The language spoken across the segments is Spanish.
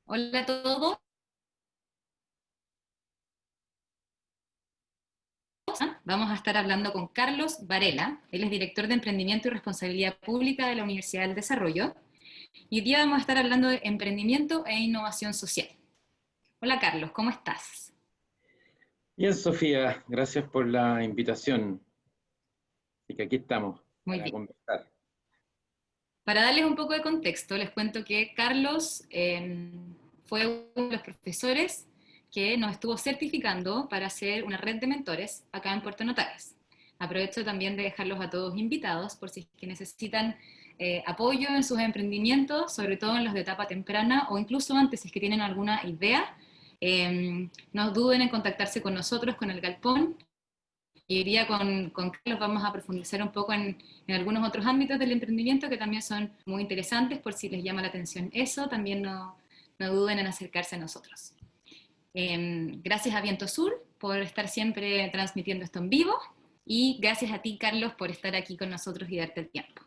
Hola a todos. Vamos a estar hablando con Carlos Varela. Él es director de Emprendimiento y Responsabilidad Pública de la Universidad del Desarrollo. Y hoy día vamos a estar hablando de emprendimiento e innovación social. Hola Carlos, ¿cómo estás? Bien, Sofía, gracias por la invitación. Así que aquí estamos Muy para bien. conversar. Para darles un poco de contexto, les cuento que Carlos fue uno de los profesores que nos estuvo certificando para hacer una red de mentores acá en Puerto Natales. Aprovecho también de dejarlos a todos invitados por si es que necesitan apoyo en sus emprendimientos, sobre todo en los de etapa temprana o incluso antes, si es que tienen alguna idea. No duden en contactarse con nosotros, con el Galpón. Y hoy día con Carlos vamos a profundizar un poco en algunos otros ámbitos del emprendimiento que también son muy interesantes, por si les llama la atención eso, también no duden en acercarse a nosotros. Gracias a Viento Sur por estar siempre transmitiendo esto en vivo, y gracias a ti, Carlos, por estar aquí con nosotros y darte el tiempo.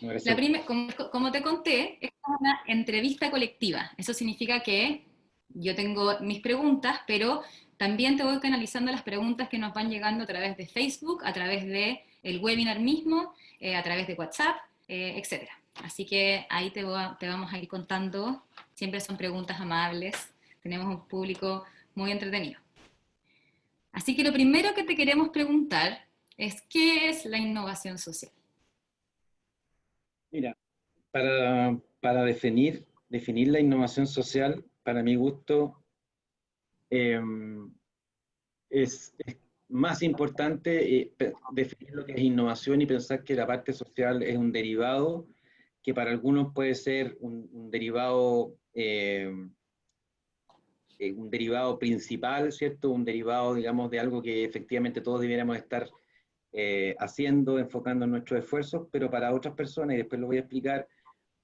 Gracias. Como te conté, es una entrevista colectiva. Eso significa que yo tengo mis preguntas, pero también te voy canalizando las preguntas que nos van llegando a través de Facebook, a través del webinar mismo, a través de WhatsApp, etc. Así que ahí te vamos a ir contando. Siempre son preguntas amables. Tenemos un público muy entretenido. Así que lo primero que te queremos preguntar es, ¿qué es la innovación social? Mira, para definir la innovación social, para mi gusto, eh, es más importante definir lo que es innovación y pensar que la parte social es que para algunos puede ser un derivado principal, ¿cierto? Un derivado, digamos, de algo que efectivamente todos debiéramos estar haciendo, enfocando en nuestros esfuerzos, pero para otras personas, y después lo voy a explicar,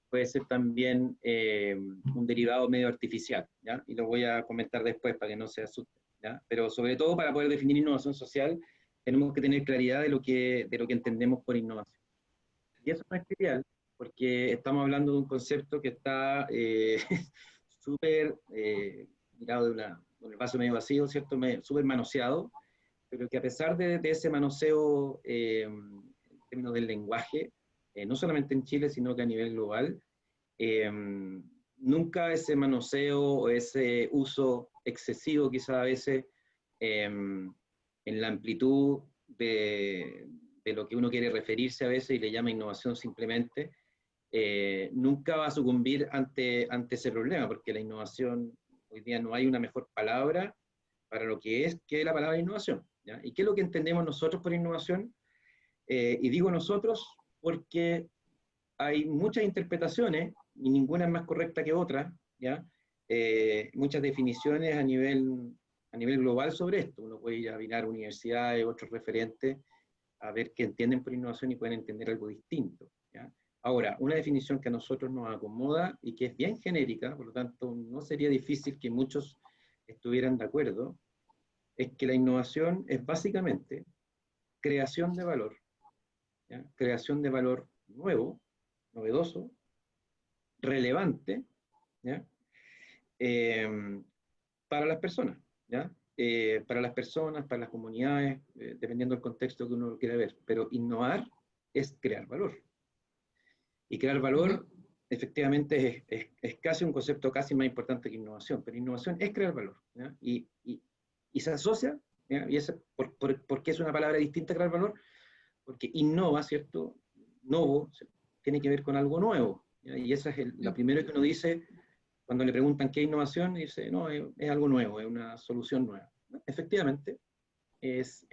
puede ser también un derivado medio artificial, ¿ya? Y lo voy a comentar después para que no se asusten, ¿ya? Pero sobre todo para poder definir innovación social, tenemos que tener claridad de lo que entendemos por innovación. Y eso no es trivial, porque estamos hablando de un concepto que está súper mirado con el vaso medio vacío, ¿cierto? Súper manoseado, pero que a pesar de ese manoseo en términos del lenguaje, no solamente en Chile, sino que a nivel global, eh, nunca ese manoseo o ese uso excesivo quizá a veces en la amplitud de lo que uno quiere referirse a veces y le llama innovación simplemente, nunca va a sucumbir ante ese problema, porque la innovación, hoy día no hay una mejor palabra para lo que es que la palabra innovación, ¿ya? ¿Y qué es lo que entendemos nosotros por innovación? Y digo nosotros porque hay muchas interpretaciones, y ninguna es más correcta que otra, ¿ya? Muchas definiciones a nivel global sobre esto. Uno puede ir a mirar universidades, otros referentes, a ver qué entienden por innovación y pueden entender algo distinto, ¿ya? Ahora, una definición que a nosotros nos acomoda y que es bien genérica, por lo tanto no sería difícil que muchos estuvieran de acuerdo, es que la innovación es básicamente creación de valor, ¿ya? Creación de valor nuevo, novedoso, relevante, ¿ya? Eh, para las personas, ¿ya? Para las personas, para las comunidades, dependiendo del contexto que uno quiera ver. Pero innovar es crear valor. Y crear valor, efectivamente, es casi un concepto casi más importante que innovación. Pero innovación es crear valor, ¿ya? Y se asocia, ¿ya? Y ¿por qué es una palabra distinta a crear valor? Porque innova, ¿cierto? Novo tiene que ver con algo nuevo, ¿ya? Y esa es la primera que uno dice cuando le preguntan qué innovación, dice, no, es algo nuevo, es una solución nueva. Efectivamente, es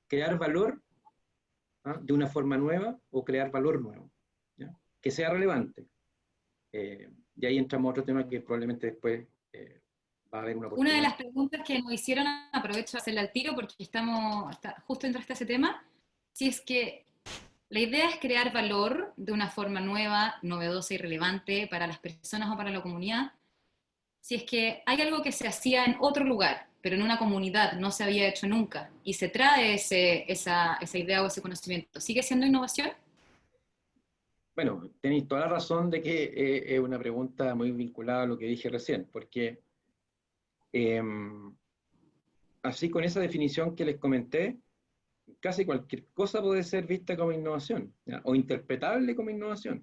crear valor, ¿ah?, de una forma nueva o crear valor nuevo, ¿ya? Que sea relevante. Y ahí entramos a otro tema que probablemente después va a haber una Una de oportunidad. las preguntas que nos hicieron, aprovecho de hacerle al tiro porque justo entraste a ese tema, si es que la idea es crear valor de una forma nueva, novedosa y relevante para las personas o para la comunidad, si es que hay algo que se hacía en otro lugar, pero en una comunidad no se había hecho nunca, y se trae esa idea o ese conocimiento, ¿sigue siendo innovación? Bueno, tenéis toda la razón de que es una pregunta muy vinculada a lo que dije recién, porque así con esa definición que les comenté, casi cualquier cosa puede ser vista como innovación, ¿ya? O interpretable como innovación.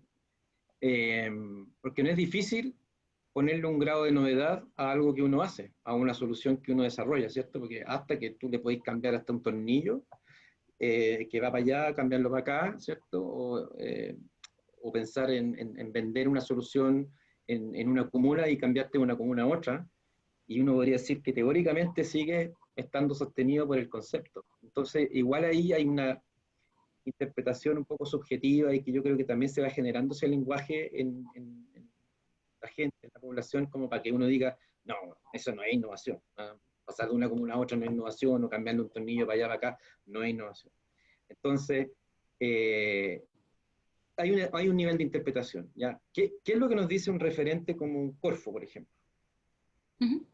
Eh, Porque no es difícil ponerle un grado de novedad a algo que uno hace, a una solución que uno desarrolla, ¿cierto? Porque hasta que tú le podéis cambiar hasta un tornillo, que va para allá, cambiarlo para acá, ¿cierto? O pensar en vender una solución en una comuna y cambiarte de una comuna a otra, y uno podría decir que teóricamente sigue estando sostenido por el concepto. Entonces, igual ahí hay una interpretación un poco subjetiva y que yo creo que también se va generando ese lenguaje en la gente, en la población, como para que uno diga, no, eso no es innovación. ¿No? Pasar de una comuna a otra no es innovación, o cambiando un tornillo para allá, para acá, no es innovación. Entonces, hay un nivel de interpretación. ¿Ya? ¿Qué es lo que nos dice un referente como un Corfo, por ejemplo? Ujú.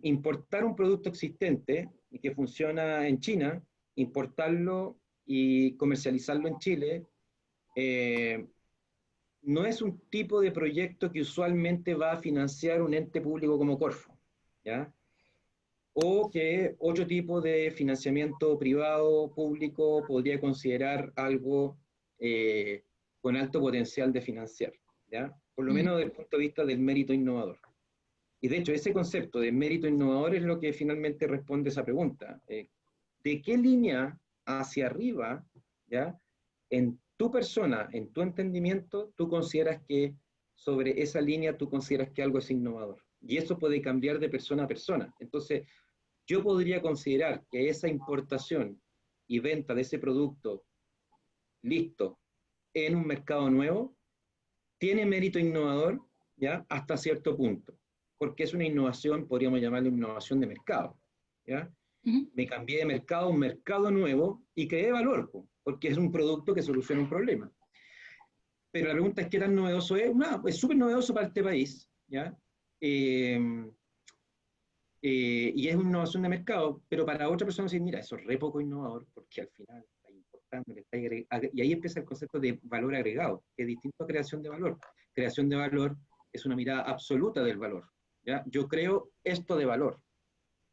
Importar un producto existente y que funciona en China, importarlo y comercializarlo en Chile, eh, no es un tipo de proyecto que usualmente va a financiar un ente público como Corfo, ¿ya? O que otro tipo de financiamiento privado, público, podría considerar algo con alto potencial de financiar, ¿ya? Por lo Ujú. menos desde el punto de vista del mérito innovador. Y de hecho, ese concepto de mérito innovador es lo que finalmente responde esa pregunta. ¿De qué línea hacia arriba, ya, en tu persona, en tu entendimiento, tú consideras que sobre esa línea tú consideras que algo es innovador? Y eso puede cambiar de persona a persona. Entonces, yo podría considerar que esa importación y venta de ese producto listo en un mercado nuevo tiene mérito innovador, ¿ya? Hasta cierto punto, porque es una innovación, podríamos llamarle innovación de mercado, ¿ya? Ujú. Me cambié de mercado a un mercado nuevo y creé valor, porque es un producto que soluciona un problema. Pero la pregunta es, ¿qué tan novedoso es? No, es súper novedoso para este país, ¿ya? Eh, y es una innovación de mercado, pero para otra persona decir, mira, eso es re poco innovador, porque al final está importando, y ahí empieza el concepto de valor agregado, que es distinto a creación de valor. Creación de valor es una mirada absoluta del valor, ¿ya? Yo creo esto de valor,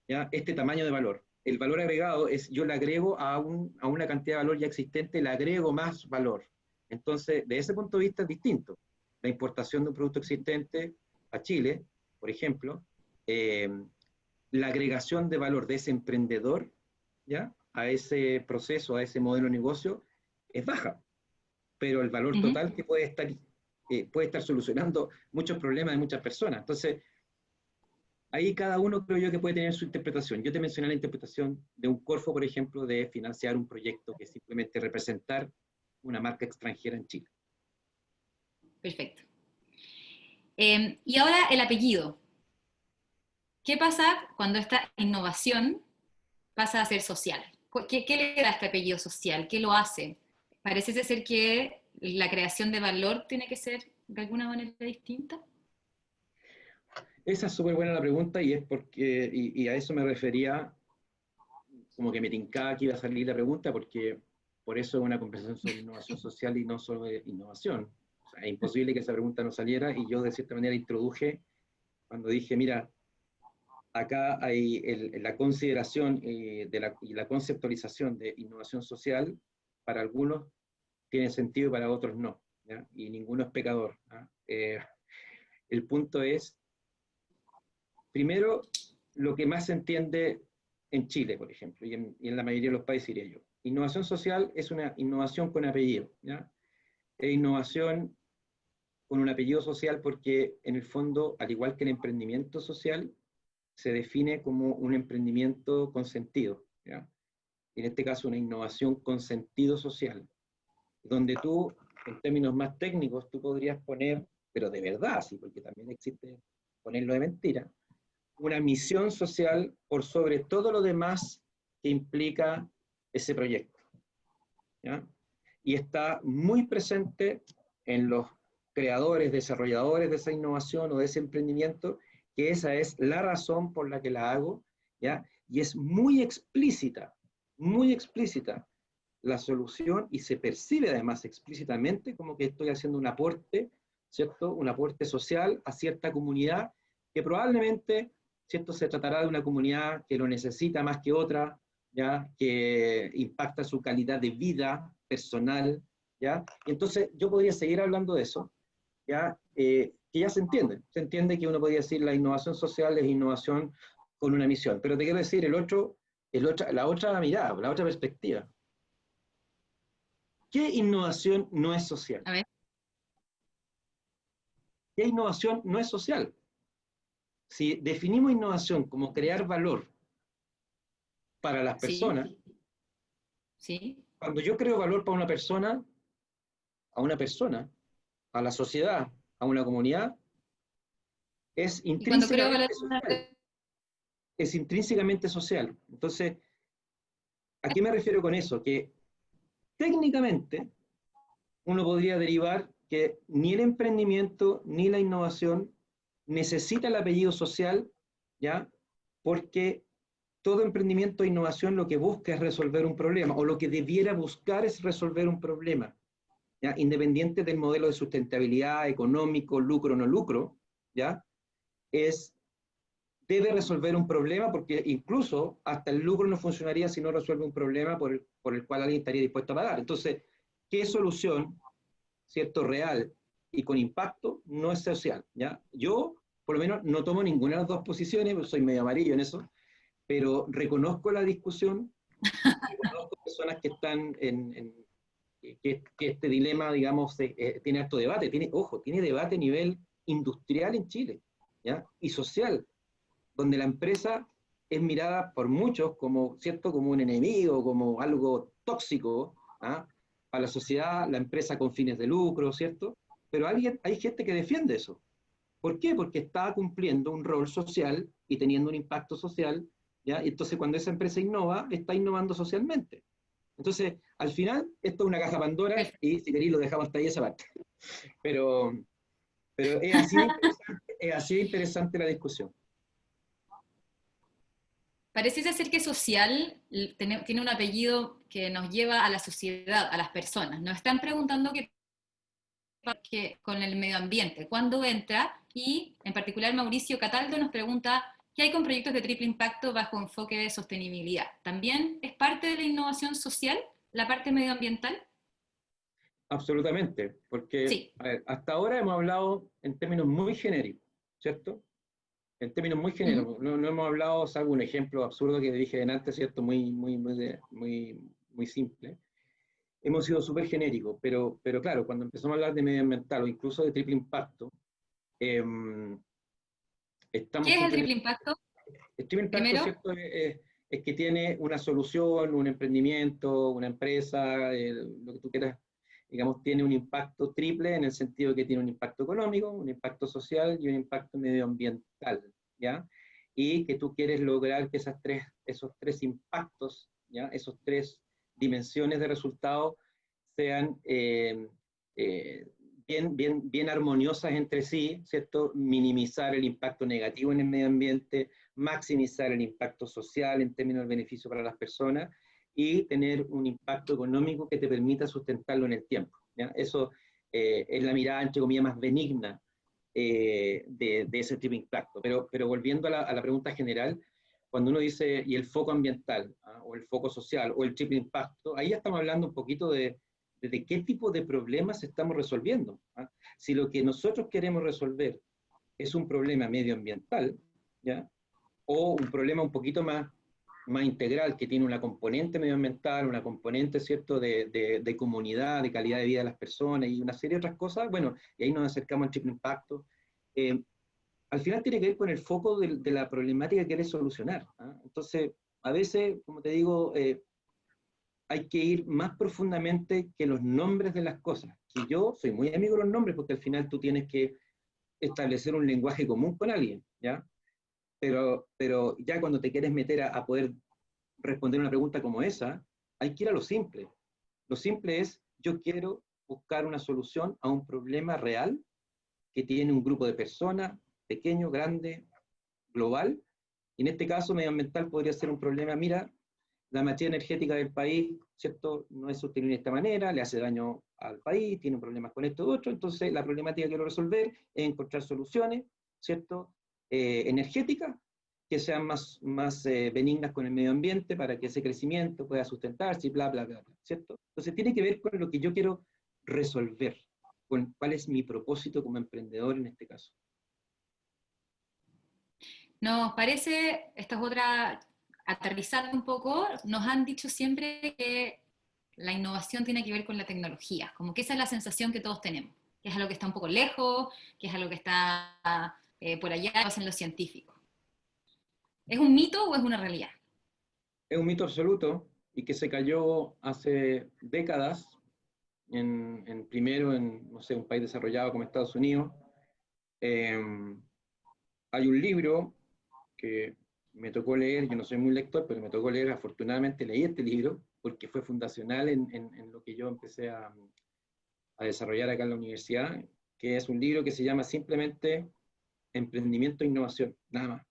¿ya? Este tamaño de valor. El valor agregado es, yo le agrego a una cantidad de valor ya existente, le agrego más valor. Entonces, de ese punto de vista es distinto. La importación de un producto existente a Chile, por ejemplo, eh, la agregación de valor de ese emprendedor, ¿ya? A ese proceso, a ese modelo de negocio, es baja, pero el valor Ujú. total que puede estar solucionando muchos problemas de muchas personas. Entonces, ahí cada uno creo yo que puede tener su interpretación. Yo te mencioné la interpretación de un Corfo, por ejemplo, de financiar un proyecto que es simplemente representar una marca extranjera en Chile. Perfecto. Y ahora el apellido. ¿Qué pasa cuando esta innovación pasa a ser social? ¿Qué le da este apellido social? ¿Qué lo hace? Parece ser que la creación de valor tiene que ser de alguna manera distinta. Esa es súper buena la pregunta y es porque, y a eso me refería, como que me tincaba que iba a salir la pregunta, porque por eso es una conversación sobre innovación social y no sobre innovación. O sea, es imposible que esa pregunta no saliera y yo de cierta manera introduje cuando dije, mira, acá hay la consideración y la conceptualización de innovación social, para algunos tiene sentido y para otros no, ¿ya? Y ninguno es pecador, ¿ya? El punto es, primero, lo que más se entiende en Chile, por ejemplo, y en la mayoría de los países, diría yo. Innovación social es una innovación con apellido, ¿ya? Es innovación con un apellido social porque, en el fondo, al igual que el emprendimiento social, se define como un emprendimiento con sentido, ¿ya? En este caso, una innovación con sentido social, donde tú, en términos más técnicos, tú podrías poner, pero de verdad, sí, porque también existe ponerlo de mentira, una misión social por sobre todo lo demás que implica ese proyecto, ¿ya? Y está muy presente en los creadores, desarrolladores de esa innovación o de ese emprendimiento, que esa es la razón por la que la hago, ¿ya? Y es muy explícita la solución y se percibe además explícitamente como que estoy haciendo un aporte, ¿cierto? Un aporte social a cierta comunidad que probablemente, ¿cierto? Se tratará de una comunidad que lo necesita más que otra, ¿ya? Que impacta su calidad de vida personal, ¿ya? Y entonces yo podría seguir hablando de eso, ¿ya? Que ya se entiende que uno podría decir la innovación social es innovación con una misión, pero te quiero decir la otra mirada, la otra perspectiva. ¿Qué innovación no es social? A ver, ¿Qué innovación no es social? Si definimos innovación como crear valor para las sí, personas, sí. cuando yo creo valor para a una persona, a la sociedad, a una comunidad, es Y cuando creo valor, intrínsecamente social. Es intrínsecamente social. Entonces, ¿a qué me refiero con eso? Que técnicamente uno podría derivar que ni el emprendimiento ni la innovación necesita el apellido social, ¿ya? Porque todo emprendimiento e innovación lo que busca es resolver un problema, o lo que debiera buscar es resolver un problema, ¿ya? Independiente del modelo de sustentabilidad, económico, lucro o no lucro, ¿ya? Es, debe resolver un problema porque incluso hasta el lucro no funcionaría si no resuelve un problema por el cual alguien estaría dispuesto a pagar. Entonces, ¿qué solución, cierto, real y con impacto no es social? ¿Ya? Yo, por lo menos, no tomo ninguna de las dos posiciones, soy medio amarillo en eso, pero reconozco la discusión, reconozco personas que están que este dilema, digamos, tiene alto debate, ojo, tiene debate a nivel industrial en Chile, ¿ya? Y social, donde la empresa es mirada por muchos como, ¿cierto? Como un enemigo, como algo tóxico, ¿ah? Para la sociedad, la empresa con fines de lucro, ¿cierto? Pero hay gente que defiende eso. ¿Por qué? Porque está cumpliendo un rol social y teniendo un impacto social, ¿ya? Y entonces cuando esa empresa innova, está innovando socialmente. Entonces, al final, esto es una caja Pandora y si queréis lo dejamos hasta ahí esa parte. Pero, pero es así de interesante la discusión. pareciese ser que social tiene un apellido que nos lleva a la sociedad, a las personas. Nos están preguntando qué pasa con el medio ambiente, cuándo entra, y en particular Mauricio Cataldo nos pregunta qué hay con proyectos de triple impacto bajo enfoque de sostenibilidad. ¿También es parte de la innovación social, la parte medioambiental? Absolutamente, porque Sí. a ver, hasta ahora hemos hablado en términos muy genéricos, ¿cierto? En términos muy Uh-huh. genéricos. No, no hemos hablado, salvo un ejemplo absurdo que dije antes, ¿cierto? Muy simple. Hemos sido súper genéricos, pero claro, cuando empezamos a hablar de medioambiental o incluso de triple impacto, eh, estamos ¿Qué es el simplemente. triple impacto? El triple impacto, Primero, ¿cierto? Es que tiene una solución, un emprendimiento, una empresa, lo que tú quieras, digamos, tiene un impacto triple en el sentido de que tiene un impacto económico, un impacto social y un impacto medioambiental, ¿ya? Y que tú quieres lograr que esos tres impactos, ¿ya? Esos tres dimensiones de resultado sean eh, bien armoniosas entre sí, ¿cierto? Minimizar el impacto negativo en el medio ambiente, maximizar el impacto social en términos del beneficio para las personas y tener un impacto económico que te permita sustentarlo en el tiempo, ¿ya? Eso es la mirada, entre comillas, más benigna de ese tipo de impacto. Pero volviendo a la pregunta general, cuando uno dice, y el foco ambiental, ¿ah? O el foco social, o el triple impacto, ahí ya estamos hablando un poquito de qué tipo de problemas estamos resolviendo, ¿ah? Si lo que nosotros queremos resolver es un problema medioambiental, ¿ya? O un problema un poquito más integral, que tiene una componente medioambiental, una componente, ¿cierto?, de comunidad, de calidad de vida de las personas y una serie de otras cosas, bueno, y ahí nos acercamos al triple impacto. Eh, Al final tiene que ver con el foco de la problemática que quieres solucionar, ¿ah? Entonces, a veces, como te digo, hay que ir más profundamente que los nombres de las cosas. Y yo soy muy amigo de los nombres porque al final tú tienes que establecer un lenguaje común con alguien, ¿ya? Pero ya cuando te quieres meter a poder responder una pregunta como esa, hay que ir a lo simple. Lo simple es, yo quiero buscar una solución a un problema real que tiene un grupo de personas, pequeño, grande, global, y en este caso medioambiental podría ser un problema, mira, la matriz energética del país, ¿cierto? No es sostenible de esta manera, le hace daño al país, tiene problemas con esto y otro, entonces la problemática que quiero resolver es encontrar soluciones, ¿cierto? Energéticas que sean más benignas con el medio ambiente para que ese crecimiento pueda sustentarse y bla, bla, bla, bla, ¿cierto? Entonces tiene que ver con lo que yo quiero resolver, con cuál es mi propósito como emprendedor en este caso. Nos parece, esta es otra, aterrizando un poco, nos han dicho siempre que la innovación tiene que ver con la tecnología, como que esa es la sensación que todos tenemos, que es algo que está un poco lejos, que es algo que está por allá, lo hacen los científicos. ¿Es un mito o es una realidad? Es un mito absoluto y que se cayó hace décadas, primero en, no sé, un país desarrollado como Estados Unidos. Eh, Hay un libro que me tocó leer, yo no soy muy lector, pero me tocó leer, afortunadamente leí este libro, porque fue fundacional en lo que yo empecé a desarrollar acá en la universidad, que es un libro que se llama simplemente Emprendimiento e Innovación, nada más,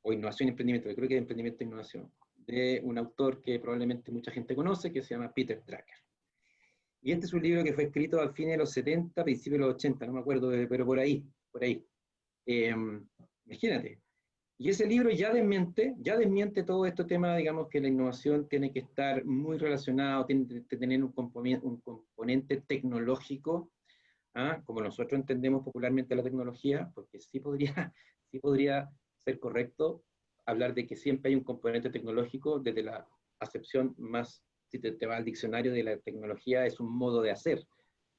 o Innovación y Emprendimiento, yo creo que es Emprendimiento e Innovación, de un autor que probablemente mucha gente conoce, que se llama Peter Drucker. Y este es un libro que fue escrito al fin de los 70, principios de los 80, no me acuerdo, pero por ahí, por ahí. Eh, Imagínate. Y ese libro ya desmiente todo este tema, digamos que la innovación tiene que estar muy relacionado, tiene que tener un componente tecnológico, ¿ah? Como nosotros entendemos popularmente la tecnología, porque sí podría, sí podría ser correcto hablar de que siempre hay un componente tecnológico desde la acepción más, si te va al diccionario de la tecnología, es un modo de hacer,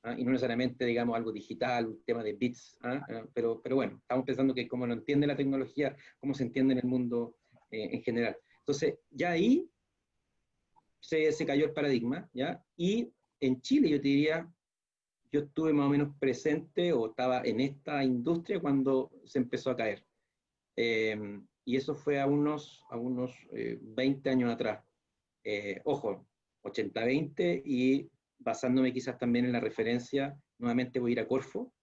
¿ah? Y no necesariamente, digamos, algo digital, un tema de bits, ¿ah? Pero bueno, estamos pensando que como no entiende la tecnología, cómo se entiende en el mundo en general. Entonces, ya ahí se cayó el paradigma, ¿ya? Y en Chile, yo te diría, yo estuve más o menos presente o estaba en esta industria cuando se empezó a caer. Y eso fue a unos 20 años atrás. Ojo, 80-20 y basándome quizás también en la referencia, nuevamente voy a ir a Corfo,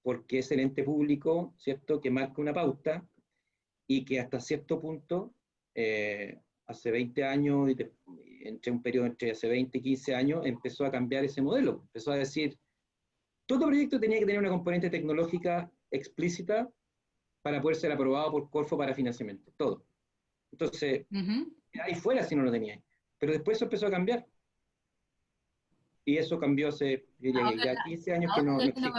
porque es el ente público, ¿cierto?, que marca una pauta y que hasta cierto punto, hace 20 años, entre un periodo entre hace 20 y 15 años, empezó a cambiar ese modelo. Empezó a decir, todo proyecto tenía que tener una componente tecnológica explícita para poder ser aprobado por Corfo para financiamiento, todo. Entonces, Uh-huh. ahí fuera si no lo tenía. Pero después eso empezó a cambiar. Y eso cambió hace, diría que Ahora, ya 15 años que ahora no ya existe.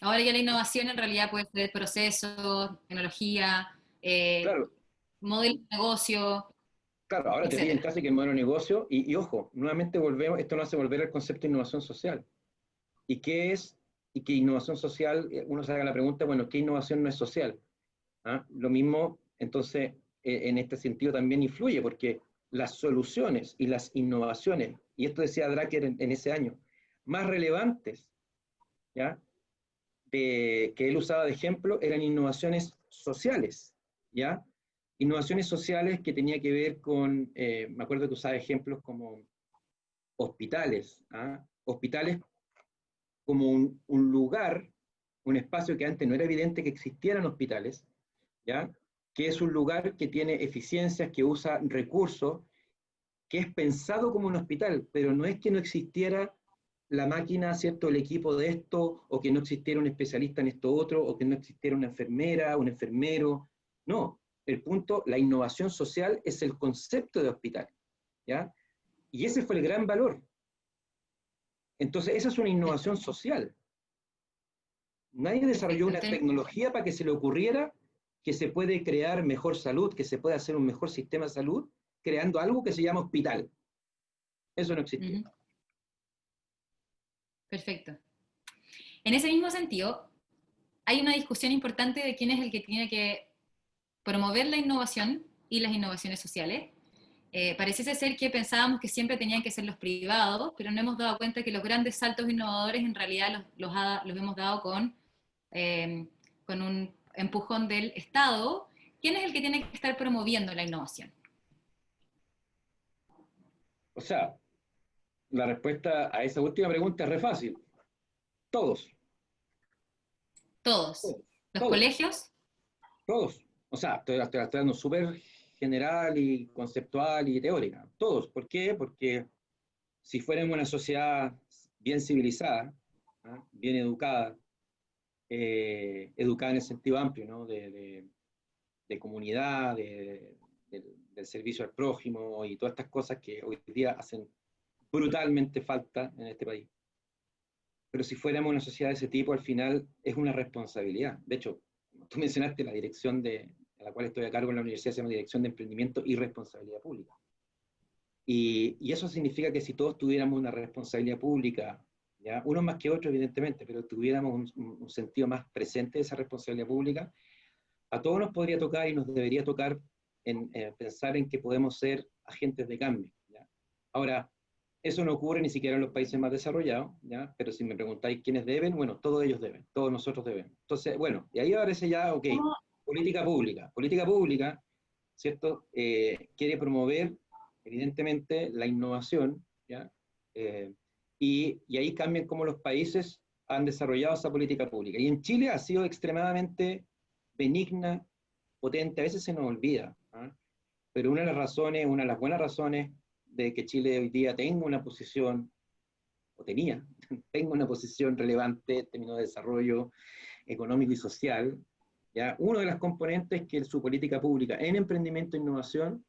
ahora ya la innovación en realidad puede ser procesos, tecnología, Claro, modelo de negocio, claro, ahora te piden etcétera. casi que el modelo de negocio, y ojo, nuevamente volvemos, esto nos hace volver al concepto de innovación social. ¿Y qué es? Y que innovación social, uno se haga la pregunta, bueno, ¿qué innovación no es social? ¿Ah? Lo mismo, entonces, en este sentido también influye, porque las soluciones y las innovaciones, y esto decía Drucker en ese año, más relevantes, ¿ya?, que él usaba de ejemplo, eran innovaciones sociales, ¿ya? Innovaciones sociales que tenía que ver con, me acuerdo que usaba ejemplos como hospitales, ¿ah? Hospitales como un lugar, un espacio que antes no era evidente que existieran hospitales, ¿ya? Que es un lugar que tiene eficiencias, que usa recursos, que es pensado como un hospital, pero no es que no existiera la máquina, ¿cierto?, el equipo de esto, o que no existiera un especialista en esto otro, o que no existiera una enfermera, un enfermero. No, el punto, la innovación social es el concepto de hospital, ¿ya? Y ese fue el gran valor. Entonces, esa es una innovación social. Nadie desarrolló Perfecto. una tecnología para que se le ocurriera que se puede crear mejor salud, que se puede hacer un mejor sistema de salud, creando algo que se llama hospital. Eso no existía. Uh-huh. Perfecto. En ese mismo sentido, hay una discusión importante de quién es el que tiene que promover la innovación y las innovaciones sociales. Pareciese ser que pensábamos que siempre tenían que ser los privados, pero no hemos dado cuenta que los grandes saltos innovadores en realidad los hemos dado con un empujón del Estado. ¿Quién es el que tiene que estar promoviendo la innovación? O sea, la respuesta a esa última pregunta es re fácil. Todos, Todos. todos, Los todos, colegios, todos. O sea, estoy dando súper general y conceptual y teórica. Todos. ¿Por qué? Porque si fuéramos una sociedad bien civilizada, ¿ah? Bien educada, educada en el sentido amplio, ¿no? De comunidad, del servicio al prójimo y todas estas cosas que hoy día hacen brutalmente falta en este país. Pero si fuéramos una sociedad de ese tipo, al final es una responsabilidad. De hecho, como tú mencionaste, la dirección a la cual estoy a cargo en la universidad se llama Dirección de Emprendimiento y Responsabilidad Pública. Y eso significa que si todos tuviéramos una responsabilidad pública, ¿ya? Unos más que otros, evidentemente, pero tuviéramos un sentido más presente de esa responsabilidad pública, a todos nos podría tocar y nos debería tocar pensar en que podemos ser agentes de cambio, ¿ya? Ahora, eso no ocurre ni siquiera en los países más desarrollados, ¿ya? Pero si me preguntáis quiénes deben, bueno, todos ellos deben, todos nosotros debemos. Entonces, bueno, y ahí aparece ya, ok, ¿Cómo? política pública, ¿cierto? Quiere promover, evidentemente, la innovación, ¿ya? Y ahí cambian cómo los países han desarrollado esa política pública. Y en Chile ha sido extremadamente benigna, potente, a veces se nos olvida, ¿ah? Pero una de las razones, una de las buenas razones de que Chile hoy día tenga una posición, o tenía, tenga una posición relevante en términos de desarrollo económico y social, ¿ya? Uno de los componentes es que su política pública en emprendimiento e innovación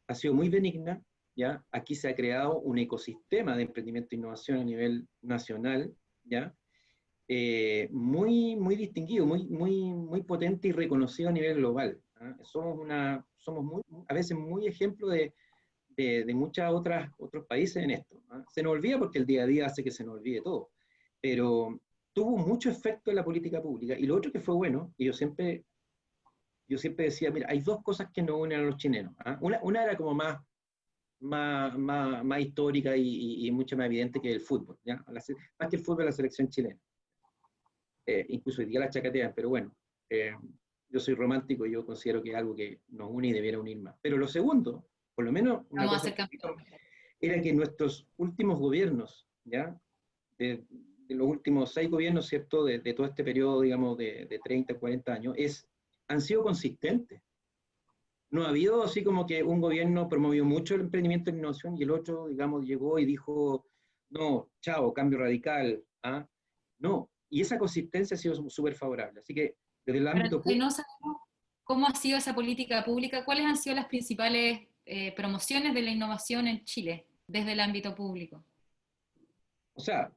ha sido muy benigna, ¿ya? Aquí se ha creado un ecosistema de emprendimiento e innovación a nivel nacional, ¿ya? Muy distinguido, muy potente y reconocido a nivel global, ¿ah? Somos a veces muy ejemplo de muchos otros países en esto, ¿ah? Se nos olvida porque el día a día hace que se nos olvide todo, pero tuvo mucho efecto en la política pública. Y lo otro que fue bueno, y yo siempre decía, mira, hay dos cosas que nos unen a los chilenos, ¿ah? Una era como más histórica y mucho más evidente que el fútbol, ¿ya? Más que el fútbol, la selección chilena. Incluso hoy día la chacatean, pero bueno, eh, yo soy romántico y yo considero que es algo que nos une y debiera unir más. Pero lo segundo, por lo menos una Vamos a cosa ser que campeones. era que nuestros últimos gobiernos, ¿ya? De los últimos 6 gobiernos, ¿cierto? De todo este periodo, digamos, de 30, 40 años, han sido consistentes. No ha habido así como que un gobierno promovió mucho el emprendimiento e innovación y el otro, digamos, llegó y dijo, no, chao, cambio radical, ¿ah? No, y esa consistencia ha sido súper favorable. Así que desde el Pero ámbito que público, no sabemos cómo ha sido esa política pública, cuáles han sido las principales promociones de la innovación en Chile desde el ámbito público. o sea,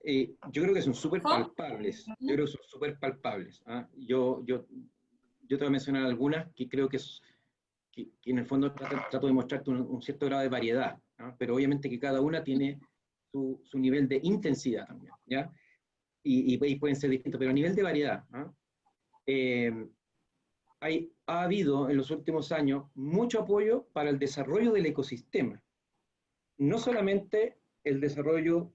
yo creo que son súper ¿Cómo? palpables, yo creo que son súper palpables, ¿ah? Yo te voy a mencionar algunas que creo que en el fondo trato de mostrarte un cierto grado de variedad, ¿ah? Pero obviamente que cada una tiene su nivel de intensidad también, ¿ya? Y pueden ser distintos, pero a nivel de variedad, ¿ah? Eh, ha habido en los últimos años mucho apoyo para el desarrollo del ecosistema, no solamente el desarrollo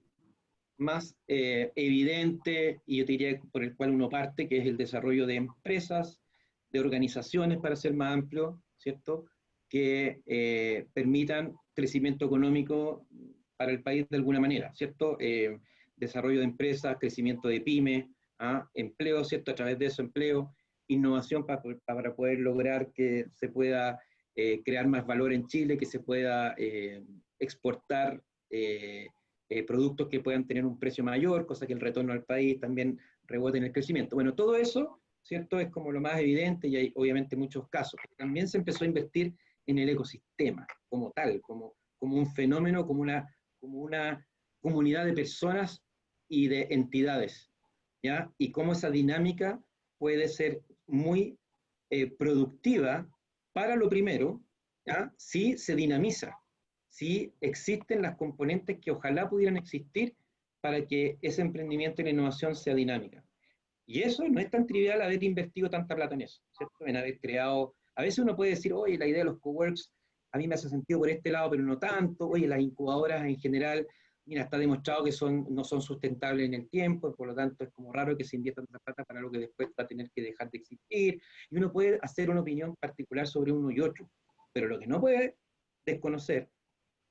más evidente y yo te diría por el cual uno parte, que es el desarrollo de empresas, de organizaciones, para ser más amplio, ¿cierto? Que permitan crecimiento económico para el país de alguna manera, ¿cierto? Desarrollo de empresas, crecimiento de pymes, ¿ah? Empleo, ¿cierto? A través de eso, empleo, innovación para poder lograr que se pueda crear más valor en Chile, que se pueda exportar productos que puedan tener un precio mayor, cosa que el retorno al país también rebote en el crecimiento. Bueno, todo eso, ¿cierto? Es como lo más evidente y hay obviamente muchos casos. También se empezó a invertir en el ecosistema como tal, como un fenómeno, como una comunidad de personas y de entidades, ¿ya? Y cómo esa dinámica puede ser muy productiva para lo primero, ¿ya? Si se dinamiza, si existen las componentes que ojalá pudieran existir para que ese emprendimiento y la innovación sea dinámica. Y eso no es tan trivial haber invertido tanta plata en eso, ¿cierto? En haber creado, a veces uno puede decir, oye, la idea de los coworks a mí me hace sentido por este lado, pero no tanto, oye, las incubadoras en general, mira, está demostrado que no son sustentables en el tiempo, y por lo tanto es como raro que se invierta tanta plata para algo que después va a tener que dejar de existir, y uno puede hacer una opinión particular sobre uno y otro, pero lo que no puede desconocer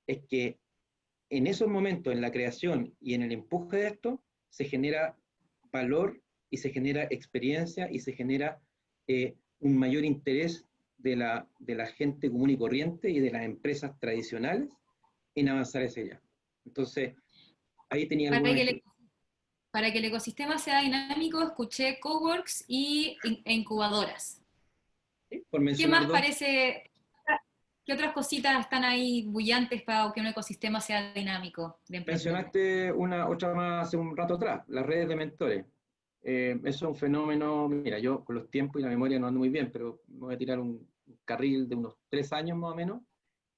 es que en esos momentos, en la creación y en el empuje de esto, se genera valor y se genera experiencia y se genera un mayor interés de la gente común y corriente y de las empresas tradicionales en avanzar hacia allá. Entonces, ahí tenía Para algunos... que para que el ecosistema sea dinámico, escuché coworks e incubadoras. ¿Sí? Por ¿Qué mencionar más dos, parece? ¿Qué otras cositas están ahí bullantes para que un ecosistema sea dinámico de emprendedores? mencionaste una otra más hace un rato atrás, las redes de mentores. Eso es un fenómeno, mira, yo con los tiempos y la memoria no ando muy bien, pero me voy a tirar un carril de unos 3 años más o menos,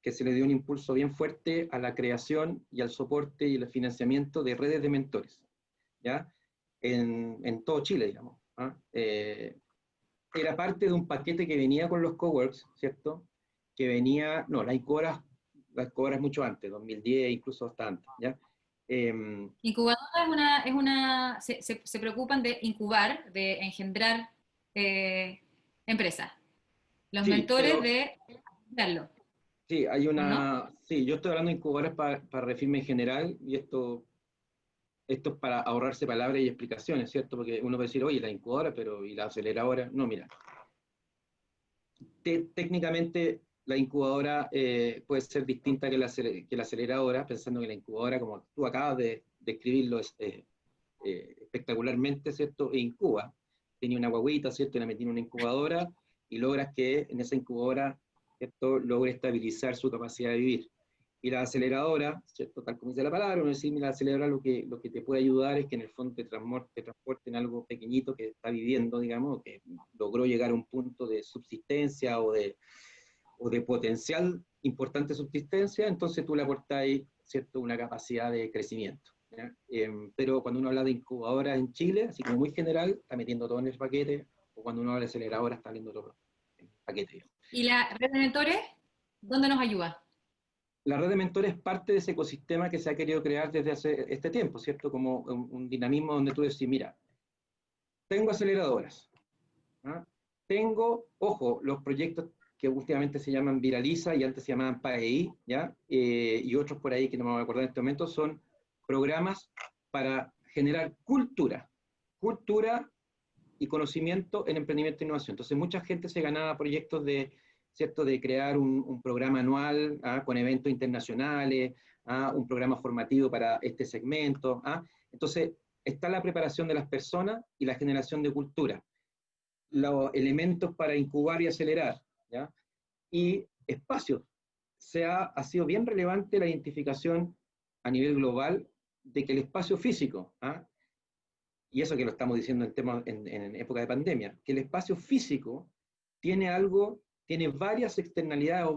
que se le dio un impulso bien fuerte a la creación y al soporte y el financiamiento de redes de mentores, ¿ya? En todo Chile, digamos. ¿Ah? Era parte de un paquete que venía con los coworks, ¿cierto? Que venía, no, las incubadoras mucho antes, 2010, incluso hasta antes, ¿ya? Eh, Incubadora se preocupan de incubar, de engendrar empresas. Los sí, mentores pero de darlo, sí, ¿o no? sí, yo estoy hablando de incubadoras para Refirme en general, y esto es para ahorrarse palabras y explicaciones, ¿cierto? Porque uno puede decir, oye, la incubadora, pero ¿y la aceleradora? No, mira, técnicamente la incubadora puede ser distinta que la aceleradora, pensando que la incubadora, como tú acabas de describirlo espectacularmente, ¿cierto? E incuba. Tenía una guaguita, ¿cierto? Y la metí en una incubadora y logras que en esa incubadora, ¿cierto? Logre estabilizar su capacidad de vivir. Y la aceleradora, ¿cierto? Tal como dice la palabra, uno dice, mira, la aceleradora lo que te puede ayudar es que en el fondo te transporte en algo pequeñito que está viviendo, digamos, que logró llegar a un punto de subsistencia o de potencial importante subsistencia, entonces tú le aportas ahí, ¿cierto? Una capacidad de crecimiento. Pero cuando uno habla de incubadoras en Chile, así como muy general, está metiendo todo en el paquete, o cuando uno habla de aceleradora, está viendo todo en el paquete, digamos. ¿Y la red de mentores? ¿Dónde nos ayuda? La red de mentores es parte de ese ecosistema que se ha querido crear desde hace este tiempo, ¿cierto? Como un dinamismo donde tú decís, mira, tengo aceleradoras, ¿ah? Tengo, ojo, los proyectos que últimamente se llaman Viraliza y antes se llamaban PAEI, ¿ya? Y otros por ahí que no me voy a acordar en este momento, son programas para generar cultura y conocimiento en emprendimiento e innovación. Entonces, mucha gente se ganaba proyectos de, ¿cierto? De crear un programa anual, ¿ah? Con eventos internacionales, ¿ah? Un programa formativo para este segmento. ¿Ah? Entonces, está la preparación de las personas y la generación de cultura, los elementos para incubar y acelerar, ¿ya? Y espacios. Ha sido bien relevante la identificación a nivel global de que el espacio físico, ¿ah? Y eso que lo estamos diciendo en época de pandemia, que el espacio físico tiene tiene varias externalidades o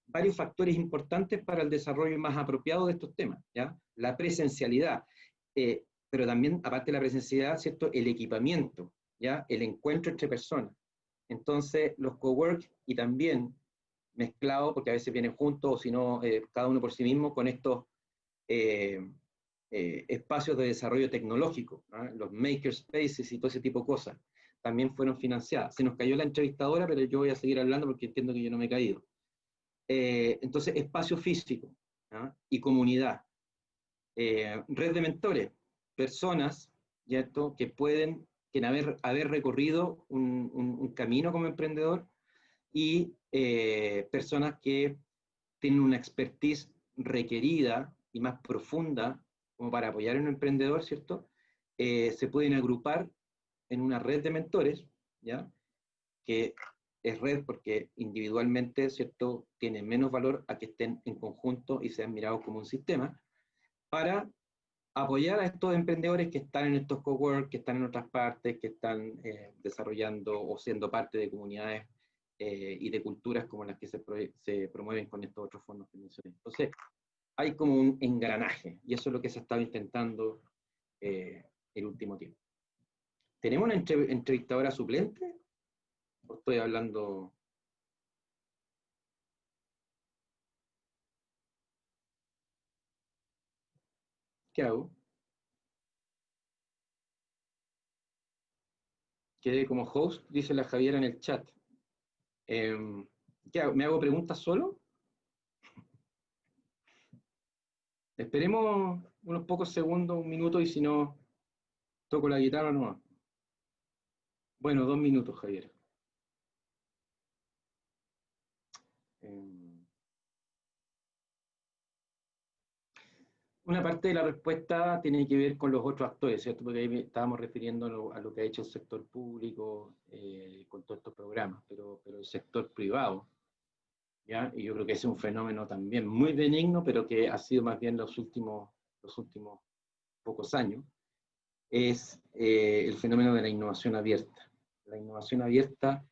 varios factores importantes para el desarrollo más apropiado de estos temas, ¿ya? La presencialidad, pero también, aparte de la presencialidad, ¿cierto? El equipamiento, ¿ya? El encuentro entre personas. Entonces, los cowork y también mezclado, porque a veces vienen juntos, o si no, cada uno por sí mismo, con estos eh, espacios de desarrollo tecnológico, ¿ah? Los makerspaces y todo ese tipo de cosas, también fueron financiadas. Se nos cayó la entrevistadora, pero yo voy a seguir hablando porque entiendo que yo no me he caído. Entonces, espacio físico, ¿ah? Y comunidad. Red de mentores, personas, ¿cierto? Que pueden haber recorrido un camino como emprendedor y personas que tienen una expertise requerida y más profunda como para apoyar a un emprendedor, ¿cierto? Se pueden agrupar en una red de mentores, ¿ya? Que es red porque individualmente, ¿cierto? Tienen menos valor a que estén en conjunto y sean mirados como un sistema, para apoyar a estos emprendedores que están en estos cowork, que están en otras partes, que están desarrollando o siendo parte de comunidades y de culturas como las que se promueven con estos otros fondos que mencioné. Entonces, hay como un engranaje, y eso es lo que se ha estado intentando el último tiempo. ¿Tenemos una entrevistadora suplente? ¿O estoy hablando? ¿Qué hago? Quedé como host, dice la Javiera en el chat. Eh, ¿Qué hago? ¿Me hago preguntas solo? Esperemos unos pocos segundos, un minuto, y si no, toco la guitarra nomás. Bueno, 2 minutos, Javier. Una parte de la respuesta tiene que ver con los otros actores, ¿cierto? Porque ahí estábamos refiriendo a lo que ha hecho el sector público con todos estos programas, pero el sector privado, ¿ya? Y yo creo que ese es un fenómeno también muy benigno, pero que ha sido más bien los últimos pocos años, es el fenómeno de la innovación abierta. La innovación abierta,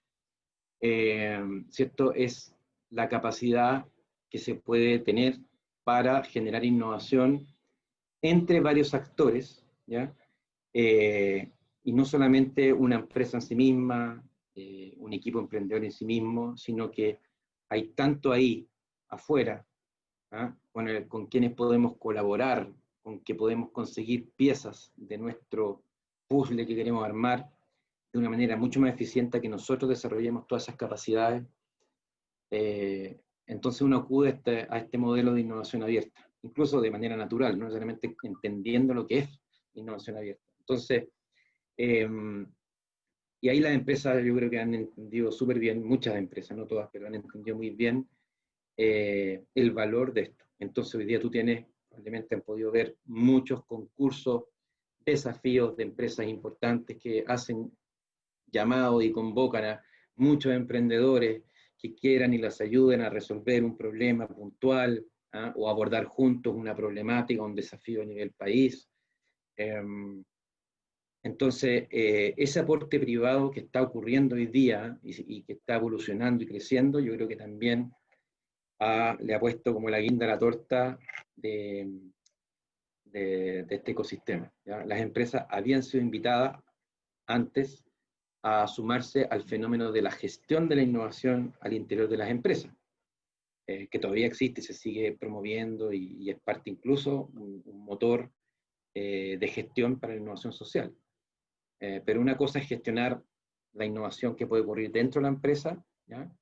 ¿cierto? Es la capacidad que se puede tener para generar innovación entre varios actores, ¿ya? Y no solamente una empresa en sí misma, un equipo emprendedor en sí mismo, sino que hay tanto ahí afuera, ¿ah? Con quienes podemos colaborar, con que podemos conseguir piezas de nuestro puzzle que queremos armar de una manera mucho más eficiente que nosotros desarrollemos todas esas capacidades. Entonces uno acude a este modelo de innovación abierta, incluso de manera natural, no necesariamente entendiendo lo que es innovación abierta. Entonces, y ahí las empresas yo creo que han entendido súper bien, muchas empresas, no todas, pero han entendido muy bien el valor de esto. Entonces hoy día tú tienes, probablemente han podido ver muchos concursos, desafíos de empresas importantes que hacen llamados y convocan a muchos emprendedores que quieran y las ayuden a resolver un problema puntual, ¿ah? O abordar juntos una problemática, un desafío a nivel país. Entonces, ese aporte privado que está ocurriendo hoy día y que está evolucionando y creciendo, yo creo que también le ha puesto como la guinda a la torta de este ecosistema, ¿ya? Las empresas habían sido invitadas antes a sumarse al fenómeno de la gestión de la innovación al interior de las empresas, que todavía existe y se sigue promoviendo y es parte incluso un motor de gestión para la innovación social. Pero una cosa es gestionar la innovación que puede ocurrir dentro de la empresa, ¿ya?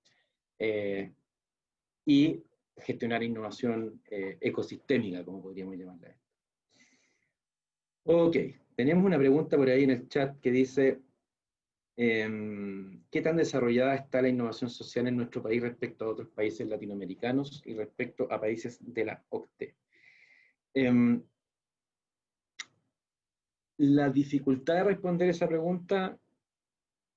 Y gestionar innovación ecosistémica, como podríamos llamarla. Ok, tenemos una pregunta por ahí en el chat que dice, ¿qué tan desarrollada está la innovación social en nuestro país respecto a otros países latinoamericanos y respecto a países de la OCDE? La dificultad de responder esa pregunta